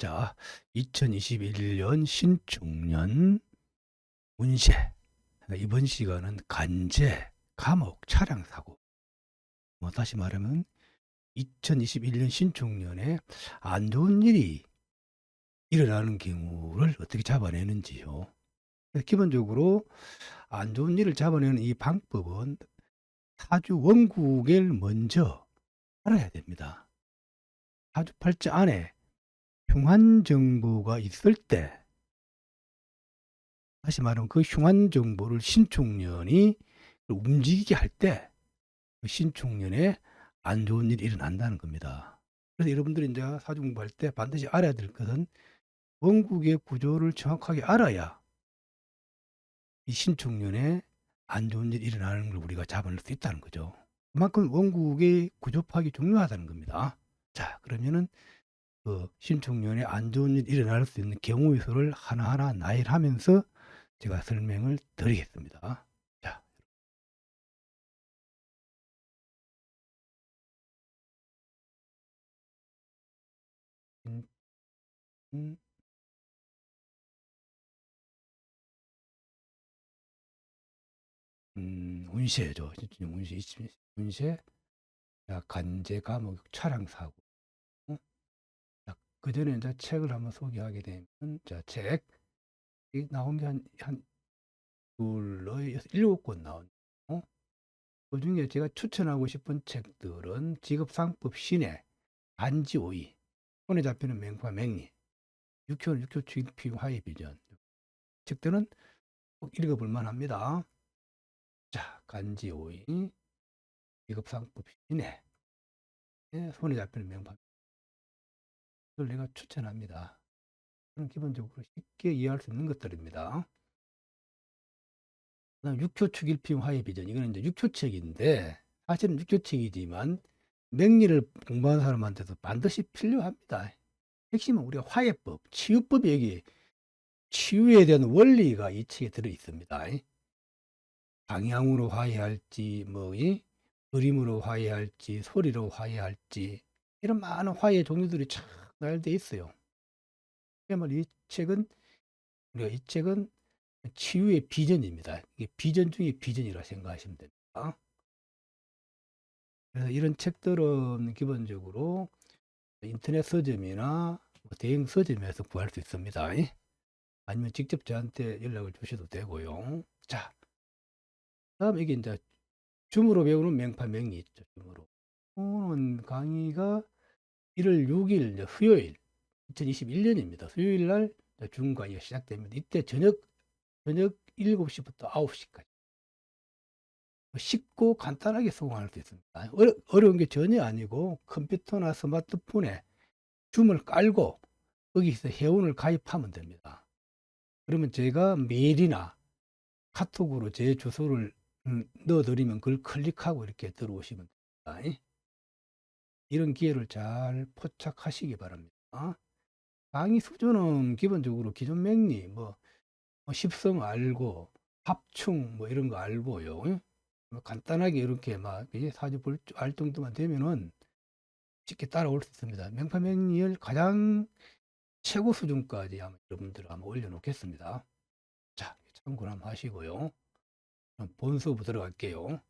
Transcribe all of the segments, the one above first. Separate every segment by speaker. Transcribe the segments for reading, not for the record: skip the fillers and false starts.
Speaker 1: 자, 2021년 신축년 운세. 이번 시간은 간제, 감옥, 차량 사고. 다시 말하면 2021년 신축년에 안 좋은 일이 일어나는 경우를 어떻게 잡아내는지요. 기본적으로 안 좋은 일을 잡아내는 이 방법은 사주 원국을 먼저 알아야 됩니다. 사주 팔자 안에 흉한 정보가 있을 때, 다시 말하면 그 흉한 정보를 신축년이 움직이게 할 때 그 신축년에 안 좋은 일이 일어난다는 겁니다. 그래서 여러분들이 이제 사주 공부할 때 반드시 알아야 될 것은 원국의 구조를 정확하게 알아야 이 신축년에 안 좋은 일이 일어나는 걸 우리가 잡아낼 수 있다는 거죠. 그만큼 원국의 구조 파악이 중요하다는 겁니다. 자, 그러면은 그 신축년에 안 좋은 일이 일어날 수 있는 경우의 수를 하나하나 나열하면서 제가 설명을 드리겠습니다. 자, 음, 음, 운세죠. 운세, 운세, 자, 간제, 감옥, 차량 사고. 자, 그 전에 이제 책을 한번 소개하게 되면, 자, 책, 이 나온 게 한 일곱 권 나온. 그 중에 제가 추천하고 싶은 책들은 직업상법 신의 간지 오이, 손에 잡히는 맹파 맹리, 육효 추익피 화의 비전. 책들은 꼭 읽어볼 만합니다. 자, 간지 오이, 직업상법 신의 손에 잡히는 맹파. 이걸 내가 추천합니다. 그런 기본적으로 쉽게 이해할 수 있는 것들입니다. 그다음 육효축 일필 화의 비전. 이거는 이제 육효책인데 사실은 육효책이지만 맹리를 공부하는 사람한테도 반드시 필요합니다. 핵심은 우리가 화해법, 치유법이 여기 치유에 대한 원리가 이 책에 들어 있습니다. 방향으로 화해할지, 그림으로 화해할지, 소리로 화해할지, 이런 많은 화해 종류들이 쫙 나열되어 있어요. 그야말로 이 책은 치유의 비전입니다. 이게 비전 중에 비전이라 생각하시면 됩니다. 그래서 이런 책들은 기본적으로 인터넷 서점이나 대형 서점에서 구할 수 있습니다. 아니면 직접 저한테 연락을 주셔도 되고요. 자, 다음 이게 이제 줌으로 배우는 맹파 맹리 있죠. 줌으로. 오늘 강의가 1월 6일 수요일 2021년입니다. 수요일 날 줌 강의가 시작됩니다. 이때 저녁 7시부터 9시까지. 쉽고 간단하게 수강할 수 있습니다. 어려운 게 전혀 아니고 컴퓨터나 스마트폰에 줌을 깔고 거기서 회원을 가입하면 됩니다. 그러면 제가 메일이나 카톡으로 제 주소를 넣어드리면 그걸 클릭하고 이렇게 들어오시면 됩니다. 이런 기회를 잘 포착하시기 바랍니다. 강의 수준은 기본적으로 기존 맹리, 십성 알고, 합충, 이런 거 알고요. 간단하게 이렇게 이제 사주 알 정도만 되면은 쉽게 따라올 수 있습니다. 명파명리를 가장 최고 수준까지 여러분들 한번 올려놓겠습니다. 자, 참고를 한번 하시고요. 그럼 본수부 들어갈게요.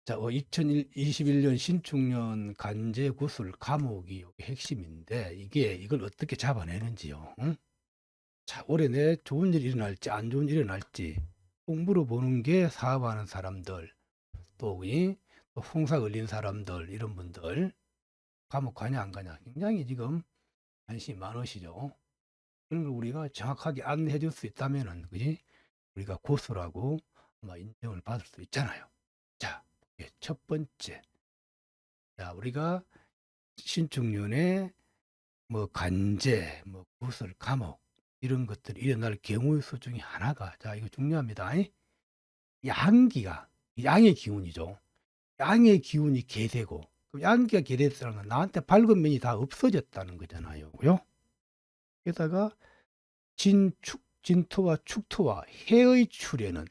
Speaker 1: 자, 2021년 신축년 간제 구술 감옥이 핵심인데 이걸 어떻게 잡아내는지요. 응? 자, 올해 내 좋은 일이 일어날지 안 좋은 일이 일어날지 꼭 물어보는 게 사업하는 사람들, 또 홍사 걸린 사람들, 이런 분들 감옥 가냐 안 가냐 굉장히 지금 관심이 많으시죠. 그런 걸 우리가 정확하게 안내해 줄 수 있다면은, 그지? 우리가 고수라고 아마 인정을 받을 수 있잖아요. 자, 첫 번째. 자, 우리가 신축년에 간제, 구설, 감옥, 이런 것들이 일어날 경우의 수 중에 하나가, 자, 이거 중요합니다. 양기가, 양의 기운이죠. 양의 기운이 개되고, 그럼 양기가 개됐다는 건 나한테 밝은 면이 다 없어졌다는 거잖아요. 그요? 게다가 진토와 축토와 해의 출에는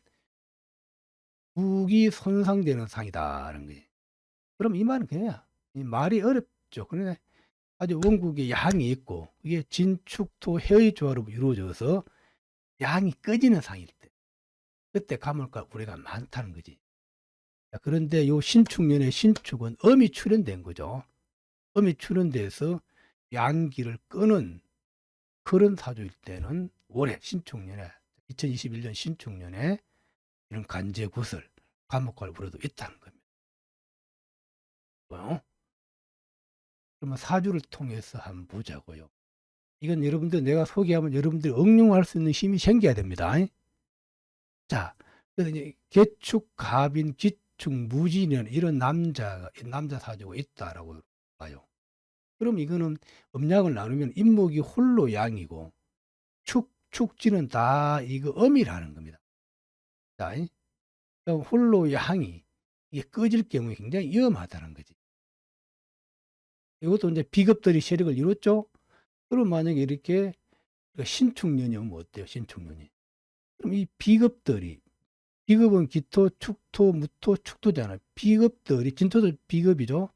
Speaker 1: 국이 손상되는 상이다라는 거예요. 그럼 이 말은 그냥 이 말이 어렵죠. 그러네. 아주 원국에 양이 있고 이게 진축토 해의 조화로 이루어져서 양이 꺼지는 상일 때 그때 가물과 우레가 많다는 거지. 자, 그런데 요 신축년의 신축은 음이 출현된 거죠. 음이 출현돼서 양기를 끄는 그런 사주일 때는 올해 신축년에 2021년 신축년에 이런 간제 구설 감옥갈 우려도 있다는 겁니다. 그러면 사주를 통해서 한번 보자고요. 이건 여러분들 내가 소개하면 여러분들이 응용할 수 있는 힘이 생겨야 됩니다. 자, 그래서 이제 개축, 갑인, 기축, 무진년 이런 남자 사주가 있다라고 봐요. 그럼 이거는 음양을 나누면 임목이 홀로 양이고 축지는 다 이거 음이라는 겁니다. 자, 그럼 홀로 양이 이게 꺼질 경우에 굉장히 위험하다는 거지. 이것도 이제 비겁들이 세력을 이뤘죠. 그럼 만약에 이렇게 신축년이 오면 어때요? 신축년이. 그럼 이 비겁들이 비겁은 기토, 축토, 무토, 축토잖아요. 비겁들이 진토도 비겁이죠.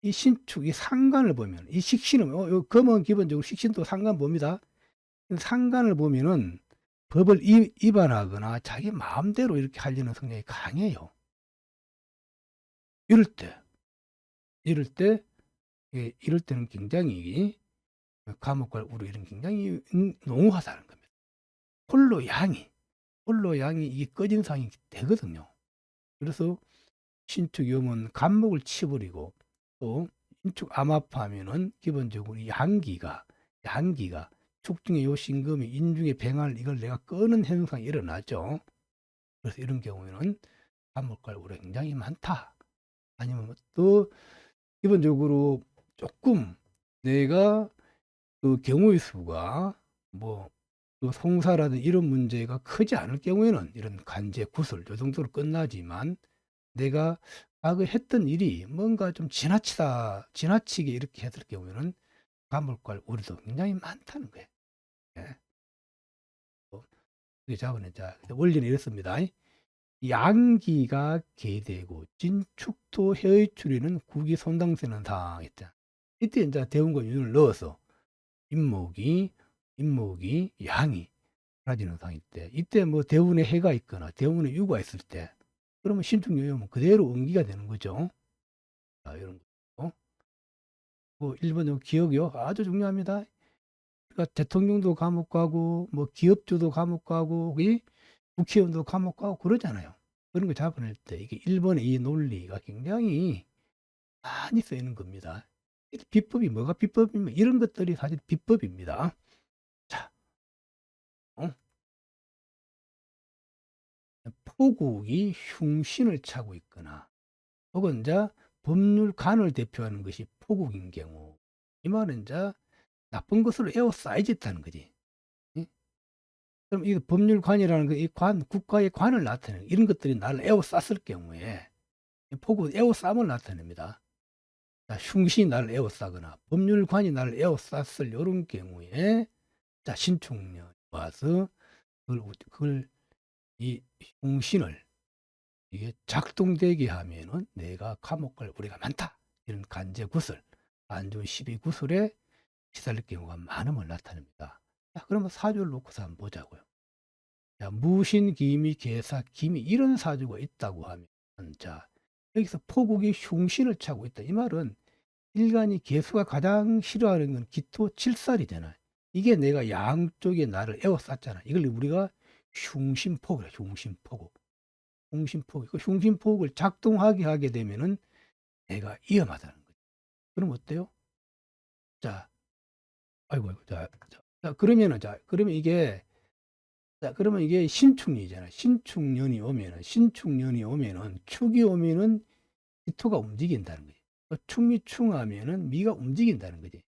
Speaker 1: 이 신축, 이 상간을 보면 이 식신은 금은 기본적으로 식신도 상간 봅니다. 상간을 보면은 법을 위반하거나 자기 마음대로 이렇게 하려는 성향이 강해요. 이럴 때는 굉장히 감옥과 우로 이런 굉장히 농후하다는 겁니다. 홀로 양이 이게 꺼진 상이 되거든요. 그래서 신축이 오면 간목을 치버리고 또 신축 암합하면은 기본적으로 양기가 축중의 요 신금이 인중의 뱅할 이걸 내가 끄는 현상이 일어나죠. 그래서 이런 경우에는 간목갈 우려 굉장히 많다. 아니면 또 기본적으로 조금 내가 그 경우의 수가 뭐 송사라든 이런 문제가 크지 않을 경우에는 이런 간제 구설 요 정도로 끝나지만 내가 과거에 했던 일이 뭔가 좀 지나치게 이렇게 했을 경우에는 간목갈 우려도 굉장히 많다는 거예요. 예. 그게 자본의 자 원리는 이렇습니다. 양기가 개되고 진축토 해의 추리는 국이 손당되는 상황이다. 이때 이제 대운과 윤을 넣어서 임목이 양이 사라지는 상황일 때 이때 뭐 대운에 해가 있거나 대운에 유가 있을 때 그러면 신축요요는 그대로 응기가 되는 거죠. 자, 이런 거. 뭐 1번 기억이요. 아주 중요합니다. 그러니까 대통령도 감옥 가고 뭐 기업주도 감옥 가고 국회의원도 감옥 가고 그러잖아요. 그런 거 잡아낼 때 이게 1번의 이 논리가 굉장히 많이 쓰이는 겁니다. 비법이 뭐가 비법이면 이런 것들이 사실 비법입니다. 자, 포국이 흉신을 차고 있거나 혹은 이제 법률관을 대표하는 것이 포국인 경우 이 말은 이제 나쁜 것으로 에워싸여져 있다는 거지. 예? 그럼 이 법률관이라는 이 국가의 관을 나타내는 이런 것들이 나를 에워쌌을 경우에 포국 에워싸움을 나타냅니다. 자, 흉신이 나를 에워싸거나 법률관이 나를 에워쌌을 이런 경우에 자 신축년이 와서 그걸 이 흉신을 이게 작동되게 하면은 내가 감옥 갈 우리가 많다. 이런 간제 구설, 안 좋은 시비 구설에 시달릴 경우가 많음을 나타냅니다. 자, 그러면 사주를 놓고서 한번 보자고요. 자, 무신, 기미, 계사, 기미 이런 사주가 있다고 하면 자, 여기서 포국이 흉신을 차고 있다. 이 말은 일간이 개수가 가장 싫어하는 건 기토 칠살이잖아요. 이게 내가 양쪽에 나를 에워쌌잖아. 이걸 우리가 흉신포구래, 흉신포구. 흉신포구. 그 흉신포구를 작동하게 하게 되면은 내가 위험하다는 거죠. 그럼 어때요? 자, 아이고, 그러면 이게 신축년이잖아. 신축년이 오면은, 축이 오면은 기토가 움직인다는 거지. 축미 충하면은 미가 움직인다는 거지.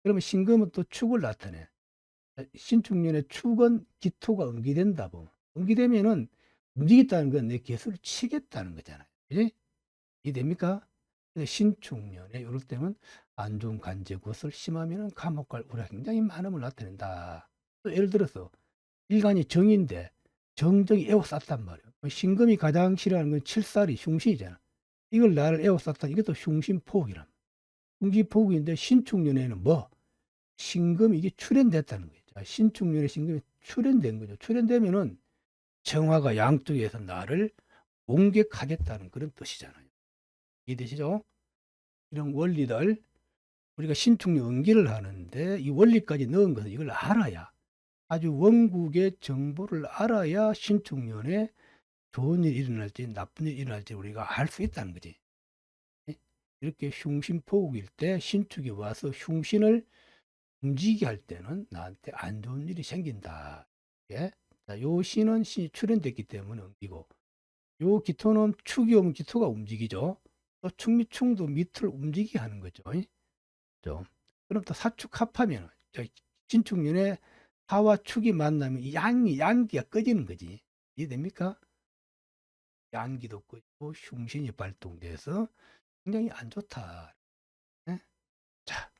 Speaker 1: 그러면 신금은 또 축을 나타내. 신축년의 축은 기토가 응기된다 보면. 응기되면은 움직였다는 건 내 개수를 치겠다는 거잖아요. 그지? 이해됩니까? 신축년에 이럴 때는 안 좋은 간제 구설 심하면은 감옥 갈 우려가 굉장히 많음을 나타낸다. 또 예를 들어서 일간이 정인데 정정이 에워쌌단 말이에요. 신금이 가장 싫어하는 건 칠살이 흉신이잖아. 이걸 나를 에워쌌다. 이것도 흉신포옥이란. 흉기포국인데 신축년에는 뭐 신금이 이게 출현됐다는 거예요. 자, 신축년에 신금이 출현된 거죠. 출현되면은 정화가 양쪽에서 나를 공격하겠다는 그런 뜻이잖아요. 이해되시죠? 이런 원리들 우리가 신축년 응기를 하는데 이 원리까지 넣은 것은 이걸 알아야 아주 원국의 정보를 알아야 신축년에 좋은 일이 일어날지 나쁜 일이 일어날지 우리가 알 수 있다는 거지. 예? 이렇게 흉신포국일 때 신축이 와서 흉신을 움직이게 할 때는 나한테 안 좋은 일이 생긴다. 예? 자, 요 신은 신이 출현됐기 때문에 옮기고 요 기토는 축이 오면 기토가 움직이죠. 또 축미충도 밑을 움직이게 하는 거죠. 좀. 그럼 또 사축 합하면 신축년에 사와 축이 만나면 이 양기가 꺼지는 거지. 이해됩니까? 양기도 꺼지고 흉신이 발동돼서 굉장히 안 좋다. 예? 자,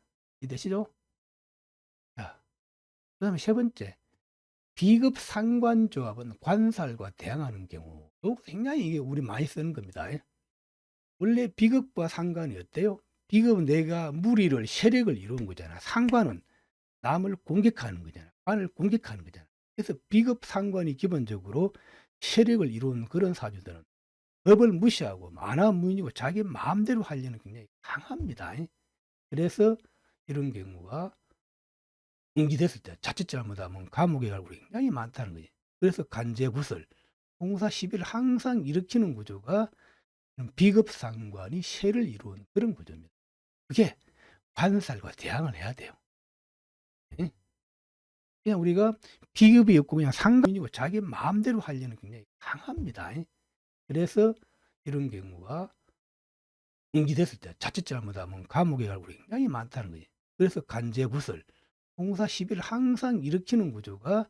Speaker 1: 이해되시죠? 자, 그 다음에 세 번째. 비급 상관조합은 관살과 대항하는 경우. 요 굉장히 이게 우리 많이 쓰는 겁니다. 예? 원래 비급과 상관이 어때요? 비급은 내가 무리를, 세력을 이루는 거잖아. 상관은 남을 공격하는 거잖아. 관을 공격하는 거잖아. 그래서 비급 상관이 기본적으로 세력을 이루는 그런 사주들은 법을 무시하고 만화무인이고 자기 마음대로 하려는 굉장히 강합니다. 예? 그래서 이런 경우가 인지됐을 때 자칫 잘못하면 감옥에 갈 우리 굉장히 많다는 거지. 그래서 간제구설, 공사 시비를 항상 일으키는 구조가 비급상관이 세를 이루는 그런 구조입니다. 그게 관살과 대항을 해야 돼요. 예? 그냥 우리가 비급이 없고 그냥 상관이고 자기 마음대로 하려는 굉장히 강합니다. 예? 그래서 이런 경우가 인지됐을 때 자칫 잘못하면 감옥에 갈 우리 굉장히 많다는 거지. 그래서 간제구설, 공사 시비를 항상 일으키는 구조가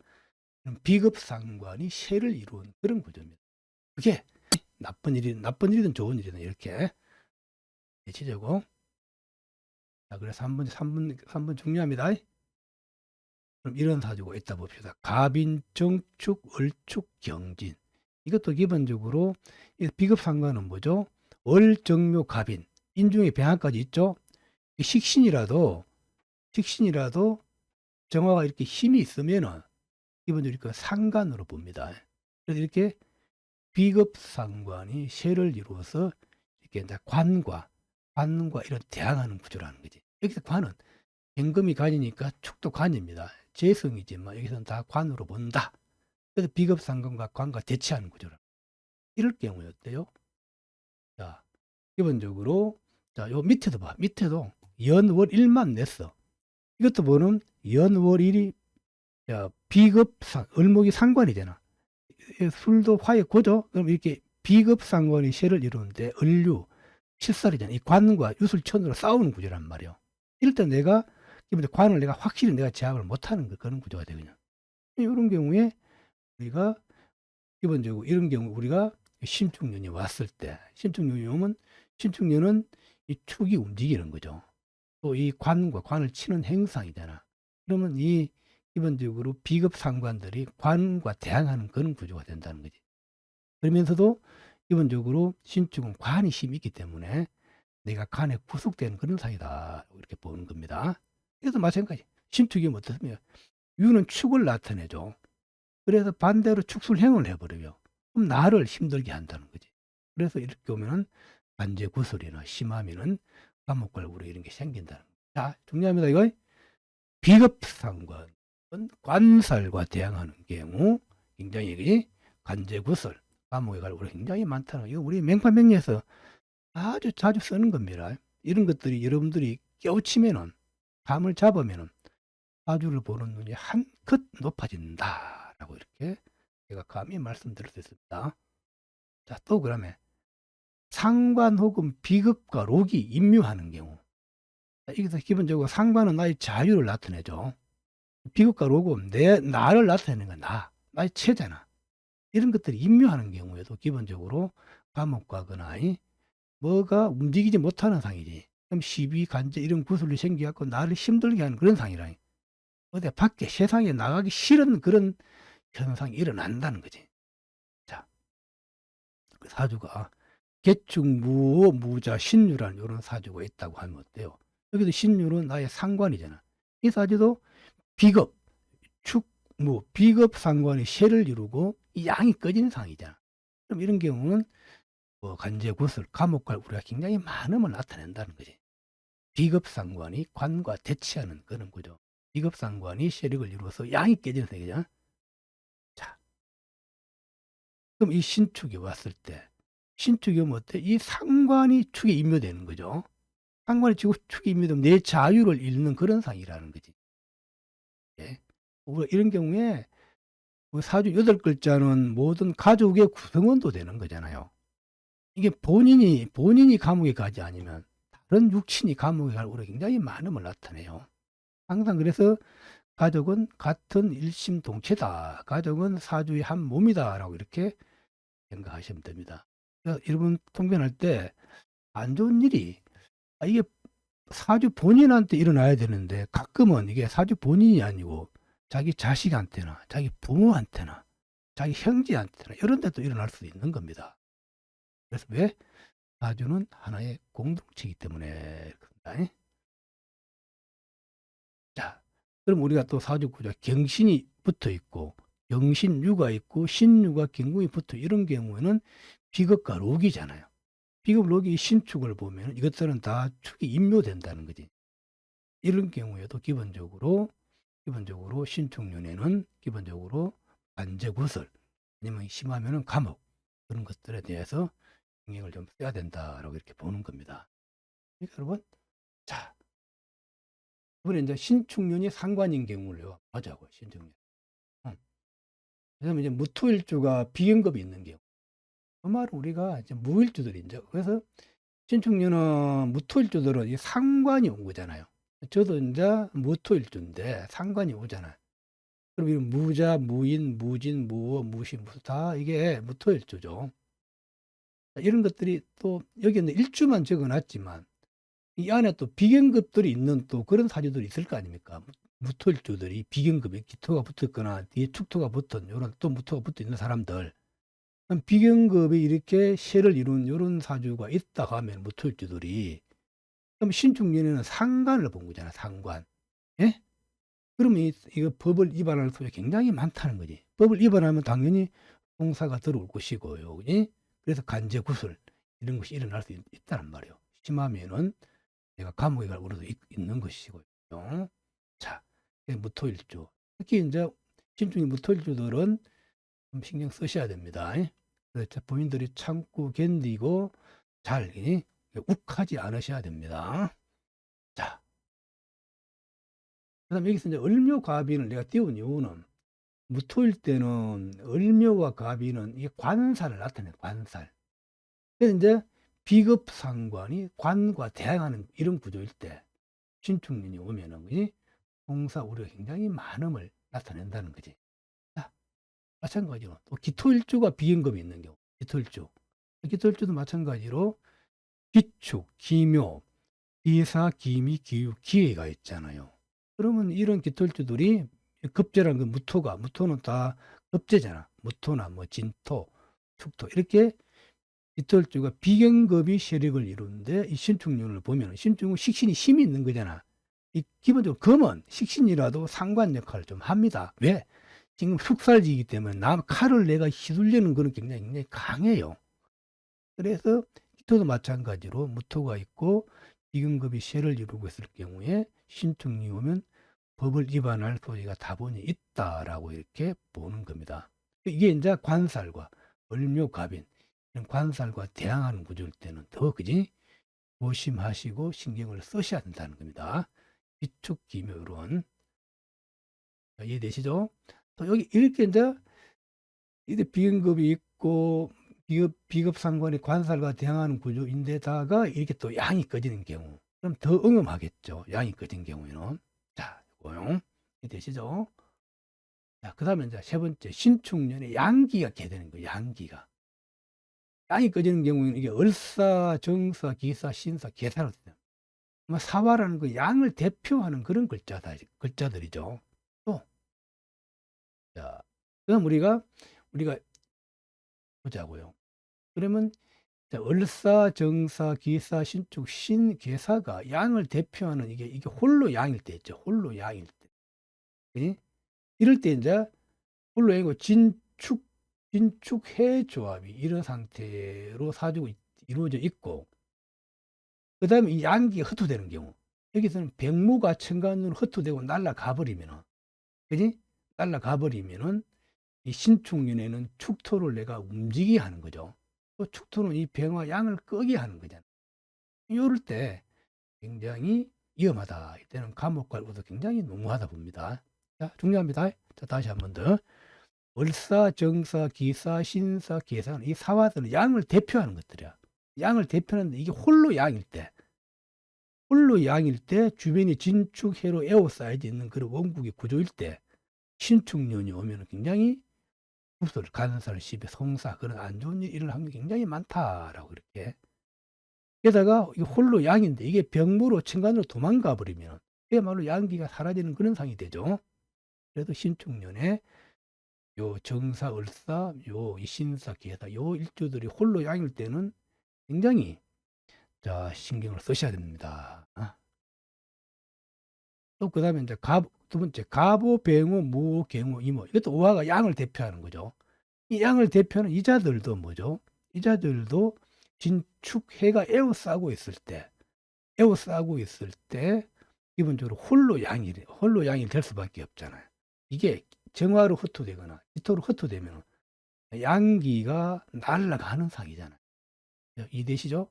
Speaker 1: 비급상관이 세를 이루는 그런 구조입니다. 그게 나쁜 일이든 좋은 일이든 이렇게 대체적으로. 자, 그래서 3번 중요합니다. 그럼 이런 사주가 있다 봅시다. 갑인, 정축, 을축, 경진. 이것도 기본적으로 비급상관은 뭐죠? 월, 정묘, 갑인. 인중에 병화까지 있죠? 식신이라도 정화가 이렇게 힘이 있으면은 기본적으로 이렇게 상관으로 봅니다. 그래서 이렇게 비급상관이 세를 이루어서 이렇게 이제 관과 이런 대항하는 구조라는 거지. 여기서 관은 임금이 관이니까 축도 관입니다. 재성이지만 여기서는 다 관으로 본다. 그래서 비급상관과 관과 대치하는 구조라. 이럴 경우에 어때요? 자, 기본적으로 자, 요 밑에도 봐. 밑에도 연월일만 냈어. 이것도 보는 연월일이 비급상 을목이 상관이잖아. 술도 화에 고죠. 그럼 이렇게 비급상관이 세를 이루는데 을류, 실살이잖아. 이 관과 유술천으로 싸우는 구조란 말이에요. 이럴 때 내가 기본적으로 관을 내가 확실히 내가 제압을 못하는 그런 구조가 되거든요. 이런 경우에 우리가 기본적으로 이런 경우 우리가 신축년이 왔을 때 신축년이 오면 신축년은 이 축이 움직이는 거죠. 또 이 관과 관을 치는 행상이잖아. 그러면 이 기본적으로 비급 상관들이 관과 대항하는 그런 구조가 된다는 거지. 그러면서도 기본적으로 신축은 관이 힘이 있기 때문에 내가 관에 구속되는 그런 상이다. 이렇게 보는 겁니다. 이것도 마찬가지. 신축이 어떻습니까? 유는 축을 나타내죠. 그래서 반대로 축술행을 해버려요. 그럼 나를 힘들게 한다는 거지. 그래서 이렇게 오면은 관제구설이나 심하면은 감옥갈구로 이런 게 생긴다는 거죠. 자, 중요합니다. 이거. 비급상관은 관살과 대항하는 경우 굉장히 관제구설, 감옥에 갈 우리 굉장히 많다는 이거 우리 명판명리에서 아주 자주 쓰는 겁니다. 이런 것들이 여러분들이 깨우치면은 감을 잡으면은 사주를 보는 눈이 한껏 높아진다라고 이렇게 제가 감히 말씀드릴 수 있습니다. 자, 또 그러면 상관 혹은 비급과 록이 임묘하는 경우. 여기서 기본적으로 상관은 나의 자유를 나타내죠. 비극과 로금, 나를 나타내는 건 나의 체잖아. 이런 것들이 임묘하는 경우에도 기본적으로 감옥 가거나, 뭐가 움직이지 못하는 상이지. 그럼 시비, 간제 이런 구슬이 생겨갖고 나를 힘들게 하는 그런 상이라. 어디 밖에 세상에 나가기 싫은 그런 현상이 일어난다는 거지. 자, 그 사주가 개축, 무자, 신유라는 이런 사주가 있다고 하면 어때요? 여기도 신유는 나의 상관이잖아. 이 사주도 비급, 축무, 비급 상관이 쇠를 이루고 이 양이 꺼진 상이잖아. 그럼 이런 경우는 뭐 간제, 구슬, 감옥 갈 우리가 굉장히 많음을 나타낸다는 거지. 비급 상관이 관과 대치하는 그런 거죠. 비급 상관이 세력을 이루어서 양이 깨지는 상이잖아. 자, 그럼 이 신축이 왔을 때 신축이 오면 어때? 이 상관이 축에 임묘되는 거죠. 상관이 축에 임묘되면 내 자유를 잃는 그런 상이라는 거지. 예. 우리가 이런 경우에 사주 8글자는 모든 가족의 구성원도 되는 거잖아요. 이게 본인이 감옥에 가지 않으면 다른 육친이 감옥에 갈 우려가 굉장히 많음을 나타내요. 항상 그래서 가족은 같은 일심동체다. 가족은 사주의 한 몸이다라고 이렇게 생각하시면 됩니다. 여러분 통변할 때 안 좋은 일이 이게 사주 본인한테 일어나야 되는데 가끔은 이게 사주 본인이 아니고 자기 자식한테나 자기 부모한테나 자기 형제한테나 이런 데도 일어날 수 있는 겁니다. 그래서 왜? 사주는 하나의 공동체이기 때문에 그렇습니다. 자, 그럼 우리가 또 사주 구조 경신이 붙어 있고 경신유가 있고 신유가 경궁이 붙어 이런 경우에는 비급과 록이잖아요. 비급, 록이 신축을 보면 이것들은 다 축이 임묘된다는 거지. 이런 경우에도 기본적으로 신축년에는 기본적으로 관제구설 아니면 심하면은 감옥 그런 것들에 대해서 신경을 좀 써야 된다라고 이렇게 보는 겁니다. 그러니까 여러분, 자, 이번에 이제 신축년이 상관인 경우를 보자고 신축년. 그다음에 이제 무토일주가 비경급이 있는 경우. 그 말은 우리가 이제 무일주들이죠. 그래서 신축년은 무토일주들은 이 상관이 온 거잖아요. 저도 이제 무토일주인데 상관이 오잖아요. 그럼 이 무자, 무인, 무진, 무어, 무시, 무수 다 이게 무토일주죠. 이런 것들이 또 여기는 일주만 적어놨지만 이 안에 또 비경급들이 있는 또 그런 사주들이 있을 거 아닙니까? 무토일주들이 비경급에 기토가 붙었거나 뒤에 축토가 붙은 요런 또 무토가 붙어 있는 사람들. 비경급이 이렇게 쇠를 이룬 요런 사주가 있다 하면 무토일주들이 그럼 신축년에는 상관을 본 거잖아, 상관. 예? 그러면 이거 법을 위반할 소지가 굉장히 많다는 거지. 법을 위반하면 당연히 공사가 들어올 것이고요. 그지? 그래서 간제 구술 이런 것이 일어날 수 있다는 말이에요. 심하면은 내가 감옥에 갈 우려도 있는 것이고요. 자, 무토일주. 특히 이제 신축이 무토일주들은 좀 신경 쓰셔야 됩니다. 그래서 본인들이 참고 견디고 잘 욱하지 않으셔야 됩니다. 자, 그다음 여기서 이제 을묘가비를 내가 띄운 이유는 무토일 때는 을묘와 가비는 이게 관살을 나타내요. 관살. 그래서 이제 비급상관이 관과 대항하는 이런 구조일 때 신축년이 오면은 그지? 공사 우려가 굉장히 많음을 나타낸다는 거지. 자, 마찬가지로 또 기토일주가 비경금이 있는 경우, 기토일주. 기토일주도 마찬가지로 기축, 기묘, 기사, 기미, 기유, 기회가 있잖아요. 그러면 이런 기토일주들이 급제라는 건 무토는 다 급제잖아. 무토나 뭐 진토, 축토 이렇게 기토일주가 비경급이 세력을 이루는데 이 신축년을 보면 신축은 식신이 힘이 있는 거잖아. 이 기본적으로 금은 식신이라도 상관 역할을 좀 합니다. 왜? 지금 흑살지이기 때문에 칼을 내가 휘둘리는 그런 굉장히 강해요. 그래서 기토도 마찬가지로 무토가 있고 비경급이 세를 이루고 있을 경우에 신축이 오면 법을 위반할 소지가 다분히 있다라고 이렇게 보는 겁니다. 이게 이제 관살과 을묘갑인 이런 관살과 대항하는 구조일 때는 더 그지 조심하시고 신경을 쓰셔야 된다는 겁니다. 비축 기묘론 이해되시죠? 또 여기 이렇게 이제 비경급이 있고 비급 상관이 관살과 대항하는 구조인데다가 이렇게 또 양이 꺼지는 경우 그럼 더 응음하겠죠. 양이 꺼진 경우에는 자, 이거요. 이해되시죠? 자, 그다음에 이제 세 번째 신축년에 양기가 개되는 거예요. 양기가 양이 꺼지는 경우에는 이게 을사, 정사, 기사, 신사, 계사로 돼요. 사화라는 그 양을 대표하는 그런 글자들이죠. 또, 자, 그럼 우리가 보자고요. 그러면 자, 을사, 정사, 기사, 신축, 신계사가 양을 대표하는 이게 홀로 양일 때 있죠. 홀로 양일 때. 그지? 이럴 때 이제 홀로 양이고 진축해 조합이 이런 상태로 사주가 이루어져 있고, 그 다음에 이 양기가 흩어되는 경우, 여기서는 백무가 천간으로 흩어되고 날아가 버리면은, 그지? 날아가 버리면은 이 신축년에는 축토를 내가 움직이게 하는 거죠. 또 축토는 이 병화 양을 끄게 하는 거잖아. 이럴 때 굉장히 위험하다. 이때는 감옥 갈 것도 굉장히 너무하다 봅니다. 자, 중요합니다. 자, 다시 한 번 더. 월사, 정사, 기사, 신사, 계사는 이 사화들은 양을 대표하는 것들이야. 양을 대표하는데 이게 홀로 양일 때, 주변이 진축해로 에워싸여져 있는 그런 원국의 구조일 때 신축년이 오면 굉장히 구설, 간살, 시비, 성사 그런 안 좋은 일이 일어날 확률이 굉장히 많다라고 이렇게. 게다가 이게 홀로 양인데 이게 병무로 천간으로 도망가 버리면 그야말로 양기가 사라지는 그런 상이 되죠. 그래도 신축년에 요 정사, 을사, 요 신사, 계사 요 일주들이 홀로 양일 때는 굉장히 자 신경을 쓰셔야 됩니다. 또 그다음에 이제 두 번째 갑오, 병오, 무오, 경오, 이모 이것도 오화가 양을 대표하는 거죠. 이 양을 대표하는 이자들도 뭐죠? 이자들도 진축해가 에워싸고 있을 때 기본적으로 홀로 양이 될 수밖에 없잖아요. 이게 정화로 흩어되거나 이토로 흩어되면 양기가 날아가는 상이잖아요. 이해되시죠?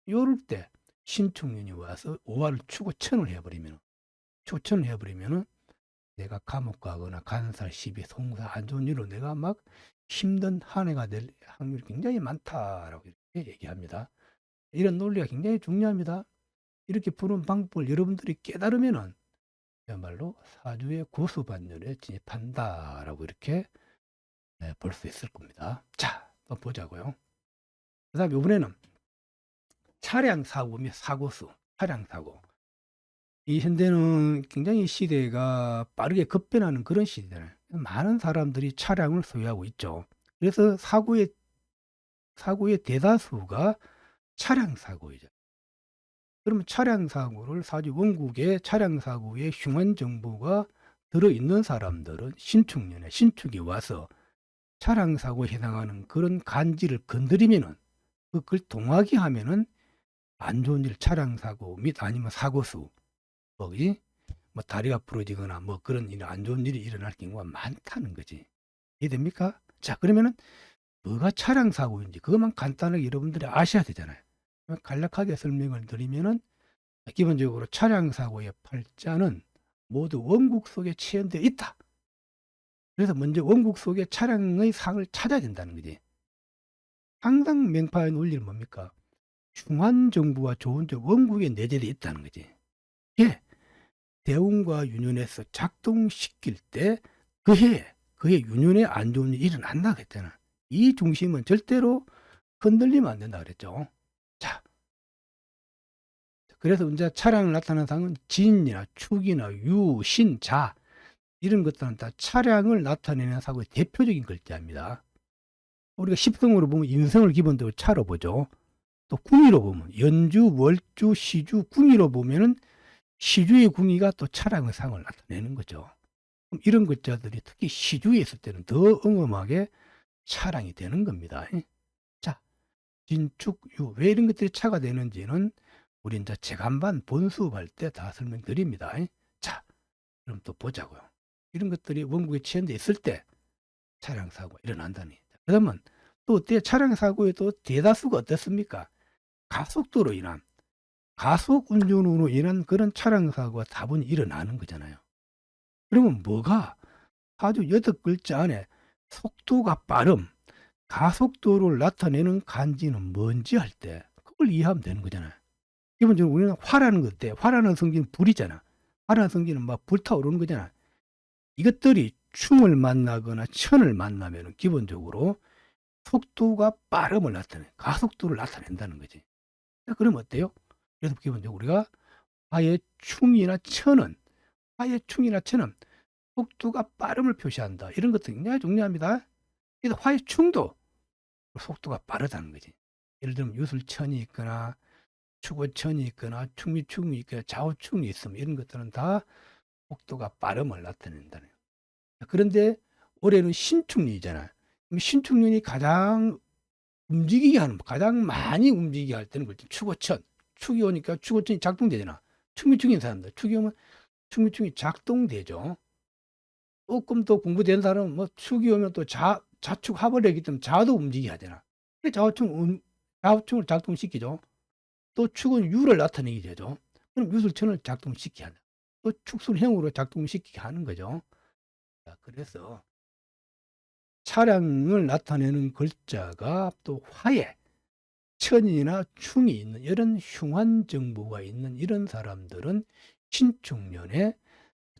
Speaker 1: 요럴 때 신축년이 와서 오화를 추고천을 해버리면 내가 감옥 가거나 간살, 시비, 송사 안 좋은 일로 내가 막 힘든 한 해가 될 확률이 굉장히 많다라고 이렇게 얘기합니다. 이런 논리가 굉장히 중요합니다. 이렇게 푸는 방법을 여러분들이 깨달으면은 그야말로 사주의 고수반열에 진입한다라고 이렇게 볼 수 있을 겁니다. 자, 또 보자고요. 그 다음에 이번에는 차량 사고 및 사고수, 차량 사고. 이 현대는 굉장히 시대가 빠르게 급변하는 그런 시대잖아요. 많은 사람들이 차량을 소유하고 있죠. 그래서 사고의 대다수가 차량 사고이죠. 그러면 차량 사고를 사주 원국에 차량 사고에 흉한 정보가 들어있는 사람들은 신축이 와서 차량 사고에 해당하는 그런 간지를 건드리면은 그걸 동하게 하면은 안 좋은 일, 차량 사고 및 아니면 사고수, 뭐지? 뭐 다리가 부러지거나 뭐 그런 일, 안 좋은 일이 일어날 경우가 많다는 거지. 이해됩니까? 자, 그러면은 뭐가 차량 사고인지 그것만 간단하게 여러분들이 아셔야 되잖아요. 간략하게 설명을 드리면은 기본적으로 차량 사고의 팔자는 모두 원국 속에 체현되어 있다. 그래서 먼저 원국 속에 차량의 상을 찾아야 된다는 거지. 항상 명파의 논리는 뭡니까? 중한 정부와 좋은 점 원국에 내재되어 있다는 거지. 예. 대운과 윤년에서 작동시킬 때 그해 윤년에 안 좋은 일이 일어난다 그랬잖아. 이 중심은 절대로 흔들리면 안 된다 그랬죠. 자, 그래서 이제 차량을 나타나는 상은 진이나 축이나 유, 신, 자 이런 것들은 다 차량을 나타내는 사고의 대표적인 글자입니다. 우리가 십성으로 보면 인성을 기본적으로 차로 보죠. 또 궁위로 보면 연주, 월주, 시주, 궁위로 보면은 시주의 궁위가 또 차량의 상을 나타내는 거죠. 그럼 이런 글자들이 특히 시주에 있을 때는 더 응엄하게 차량이 되는 겁니다. 자, 진축, 유, 왜 이런 것들이 차가 되는지는 우리 이제 재간반 본수업할 때 다 설명드립니다. 자, 그럼 또 보자고요. 이런 것들이 원국에 체현되어 있을 때 차량 사고가 일어난다니. 그러면 또 어때? 차량 사고에 또 대다수가 어떻습니까? 가속 운전으로 인한 그런 차량 사고가 다분히 일어나는 거잖아요. 그러면 뭐가 아주 8글자 안에 속도가 빠름, 가속도를 나타내는 간지는 뭔지 할 때 그걸 이해하면 되는 거잖아요. 기본적으로 우리는 화라는 것 때, 화라는 성질은 불이잖아. 화라는 성질은 막 불타오르는 거잖아. 이것들이 충을 만나거나 천을 만나면 기본적으로 속도가 빠름을 나타내, 가속도를 나타낸다는 거지. 그럼 어때요? 그래서 기본적으로 우리가 화의 충이나 천은 속도가 빠름을 표시한다. 이런 것도 굉장히 중요합니다. 그래서 화의 충도 속도가 빠르다는 거지. 예를 들면 유술천이 있거나 축오천이 있거나 충미충이 있거나 좌우충이 있으면 이런 것들은 다 속도가 빠름을 나타낸다는 거예요. 그런데 올해는 신축년이잖아. 그럼 신축년이 가장 가장 많이 움직이게 할 때는 그렇지. 축오천. 축이 오니까 축오천이 작동되잖아. 충미충인 사람들. 축이 오면 충미충이 작동되죠. 조금 더 공부된 사람은 뭐 축이 오면 또 좌축 합을 하기 때문에 좌도 움직이게 하잖아. 좌우충을 작동시키죠. 또 축은 유를 나타내게 되죠. 그럼 유술천을 작동시키게 한다. 또 축술형으로 작동시키게 하는 거죠. 자, 그래서 차량을 나타내는 글자가 또 화에 천이나 충이 있는 이런 흉한 정보가 있는 이런 사람들은 신축년에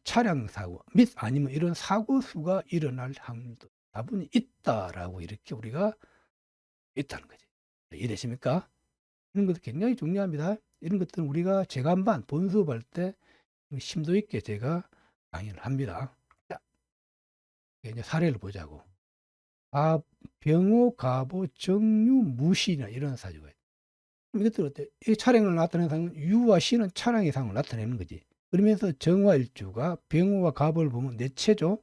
Speaker 1: 차량 사고 및 아니면 이런 사고 수가 일어날 확률도 다분히 있다라고 이렇게 우리가 있다는 거지. 이해되십니까? 이런 것도 굉장히 중요합니다. 이런 것들은 우리가 재간반 본수업할 때 심도 있게 제가 강의를 합니다. 자, 이제 사례를 보자고. 병호, 가보, 정유, 무신이나 이런 사주가 있다. 이것들 어때? 이 차량을 나타내는 상은 유와 신은 차량의 상을 나타내는 거지. 그러면서 정화일주가 병호와 가보를 보면 내체죠.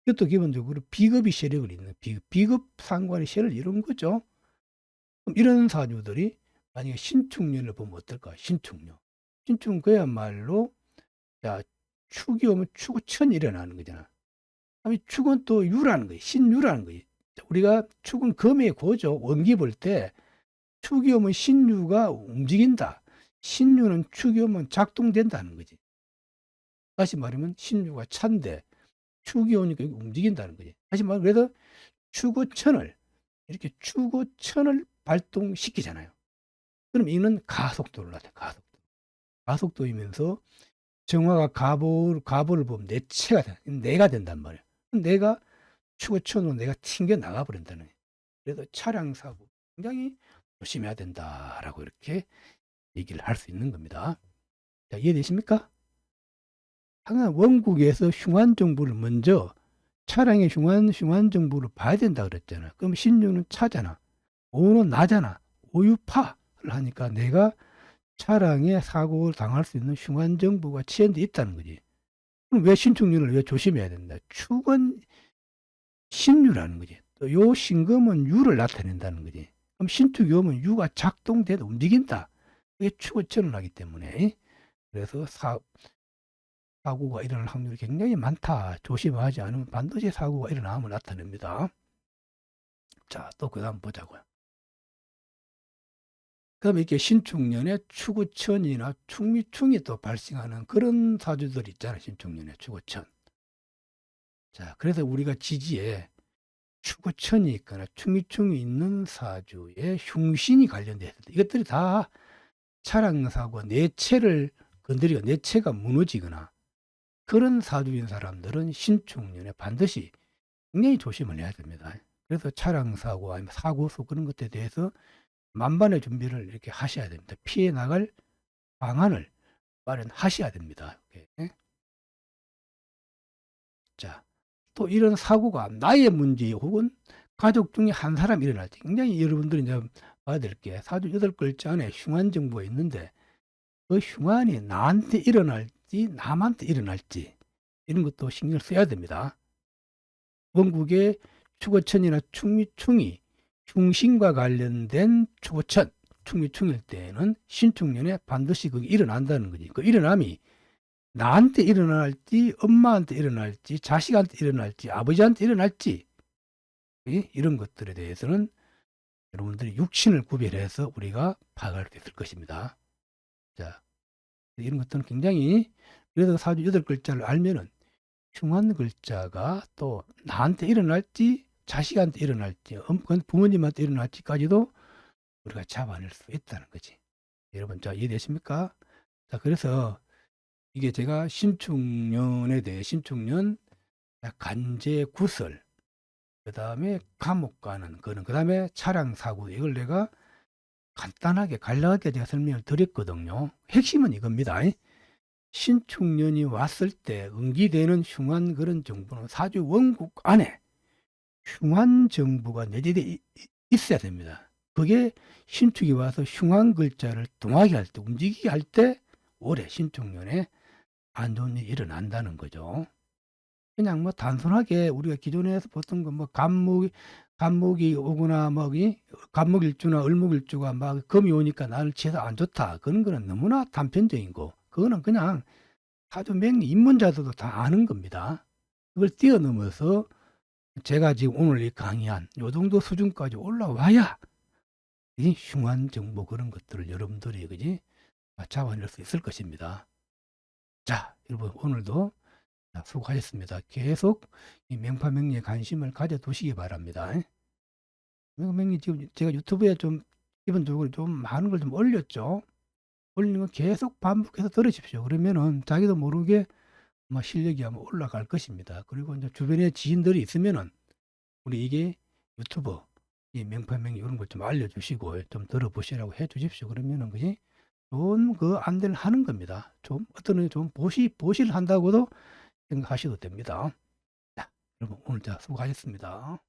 Speaker 1: 이것도 기본적으로 비급이 세력을 잇는 비급 상관의 세를 이룬 거죠. 그럼 이런 사주들이 만약에 신축년을 보면 어떨까? 신축년. 신축은 그야말로 야, 축이 오면 축천이 일어나는 거잖아. 아니, 축은 또 유라는 거예요. 신유라는 거예요. 우리가 축은 금의 고죠. 원기 볼 때 축이 오면 신유가 움직인다. 신유는 축이 오면 작동된다는 거지. 다시 말하면 신유가 찬데 축이 오니까 움직인다는 거지. 다시 말하면 그래서 축오천을 이렇게 축오천을 발동시키잖아요. 그럼 이는 가속도를 나타내. 가속도이면서 정화가 가보를 보면 내가 된단 말이에요. 내가 축오천으로 내가 튕겨 나가 버린다는 거예요. 그래서 차량 사고 굉장히 조심해야 된다라고 이렇게 얘기를 할 수 있는 겁니다. 자, 이해되십니까? 항상 원국에서 흉한 정보를 먼저 차량의 흉한 정보를 봐야 된다 그랬잖아. 그럼 신유는 차잖아. 오는 나잖아. 오유파를 하니까 내가 차량에 사고를 당할 수 있는 흉한 정보가 치연돼 있다는 거지. 그럼 왜 신축률을 왜 조심해야 된다? 축은 신유라는 거지. 또 요 신금은 유를 나타낸다는 거지. 그럼 신축이 오면 유가 작동돼도 움직인다. 그게 축을 전환하기 때문에. 그래서 사고가 일어날 확률이 굉장히 많다. 조심하지 않으면 반드시 사고가 일어나면 나타냅니다. 자, 또 그 다음 보자고요. 그다음에 이렇게 신축년에 축우천이나 충미충이 또 발생하는 그런 사주들 있잖아요. 신축년에 축우천. 자, 그래서 우리가 지지에 축우천이 있거나 충미충이 있는 사주에 흉신이 관련되어 있다. 이것들이 다 차량사고와 내체를 건드리고 내체가 무너지거나 그런 사주인 사람들은 신축년에 반드시 굉장히 조심을 해야 됩니다. 그래서 차량사고 아니면 사고수 그런 것에 대해서 만반의 준비를 이렇게 하셔야 됩니다. 피해 나갈 방안을 마련하셔야 됩니다. 자, 또 이런 사고가 나의 문제 혹은 가족 중에 한 사람 일어날 때 굉장히 여러분들이 이제 봐야 될 게 사주 8글자 안에 흉한 정보가 있는데 그 흉한이 나한테 일어날지 남한테 일어날지 이런 것도 신경을 써야 됩니다. 원국의 축어천이나 충미충이 흉신과 관련된 축어천, 충미충일 때는 신축년에 반드시 그게 일어난다는 거지. 그 일어남이 나한테 일어날지, 엄마한테 일어날지, 자식한테 일어날지, 아버지한테 일어날지, 이런 것들에 대해서는 여러분들이 육신을 구별해서 우리가 파악할 수 있을 것입니다. 자, 이런 것들은 굉장히, 그래서 사주 8글자를 알면은 흉한 글자가 또 나한테 일어날지, 자식한테 일어날지, 부모님한테 일어날지까지도 우리가 잡아낼 수 있다는 거지. 여러분, 자, 이해되십니까? 자, 그래서 이게 제가 신축년에 대해 신축년 간제 구설, 그 다음에 감옥 가는 거는, 그 다음에 차량 사고, 이걸 내가 간단하게 간략하게 제가 설명을 드렸거든요. 핵심은 이겁니다. 신축년이 왔을 때 응기되는 흉한 그런 정보는 사주 원국 안에 흉한 정보가 내재되어 있어야 됩니다. 그게 신축이 와서 흉한 글자를 동하게 할 때, 움직이게 할 때 올해 신축년에 안 좋은 일이 일어난다는 거죠. 그냥 뭐 단순하게 우리가 기존에서 보던 거 뭐 간목이 오거나 간목일주나 을목일주가 막 금이 오니까 나를 치해서 안 좋다. 그런 거는 너무나 단편적인 거. 그거는 그냥 사주 맹리 입문자들도 다 아는 겁니다. 그걸 뛰어넘어서 제가 지금 오늘 이 강의한 요 정도 수준까지 올라와야 이 흉한 정보 그런 것들을 여러분들이 그지 잡아낼 수 있을 것입니다. 자, 여러분 오늘도 수고하셨습니다. 계속 이 명파명리에 관심을 가져두시기 바랍니다. 명파명리 지금 제가 유튜브에 좀 기본적으로 좀 많은 걸 좀 올렸죠. 올리는 거 계속 반복해서 들으십시오. 그러면은 자기도 모르게 아마 실력이 아마 올라갈 것입니다. 그리고 이제 주변에 지인들이 있으면은 우리 이게 유튜브 이 명파명리 이런 걸 좀 알려주시고 좀 들어보시라고 해주십시오. 그러면은 그지 좋은 그 안대를 하는 겁니다. 좀 어떤 좀 보시를 한다고도 생각하셔도 됩니다. 자, 여러분 오늘 수고하셨습니다.